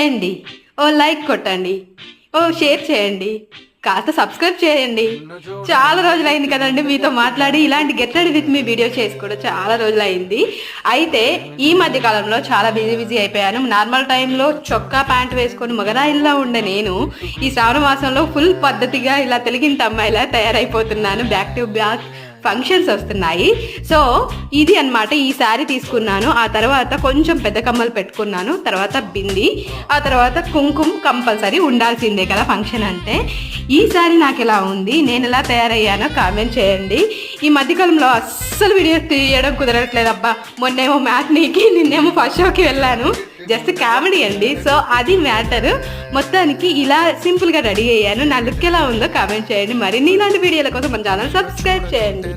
ఏండి ఓ లైక్ కొట్టండి, ఓ షేర్ చేయండి, కాస్త సబ్స్క్రైబ్ చేయండి. చాలా రోజులైంది కదండి మీతో మాట్లాడి, ఇలాంటి get ready with me video చేసి కూడా చాలా రోజులైంది. అయితే ఈ మధ్య కాలంలో చాలా బిజీ అయిపోయాను. నార్మల్ టైంలో చొక్కా ప్యాంట్ వేసుకొని మగరాయిల్లా ఉండే నేను ఈ శ్రావణ మాసంలో ఫుల్ పద్ధతిగా ఇలా తెలుగింటి అమ్మాయిలా తయారైపోతున్నాను. బ్యాక్ టు బ్యాక్ ఫంక్షన్స్ వస్తున్నాయి. సో ఇది అన్నమాట. ఈ శారీ తీసుకున్నాను, ఆ తర్వాత కొంచెం పెద్ద కమ్మలు పెట్టుకున్నాను, తర్వాత బింది, ఆ తర్వాత కుంకుమ కంపల్సరీ ఉండాల్సిందే కదా ఫంక్షన్ అంటే. ఈ శారీ నాకు ఎలా ఉంది, నేను ఎలా తయారయ్యానో కామెంట్ చేయండి. ఈ మధ్యకాలంలో అస్సలు వీడియో తీయడం కుదరట్లేదు అబ్బా. మొన్నేమో మ్యాట్నీకి, నిన్నేమో ఫస్ట్ షోకి వెళ్ళాను. జస్ట్ కామెడీ అండి. సో అది మ్యాటర్. మొత్తానికి ఇలా సింపుల్గా రెడీ అయ్యాను. నా లుక్ ఎలా ఉందో కామెంట్ చేయండి. మరిన్ని ఇలాంటి వీడియోల కోసం మన ఛానల్ సబ్స్క్రైబ్ చేయండి.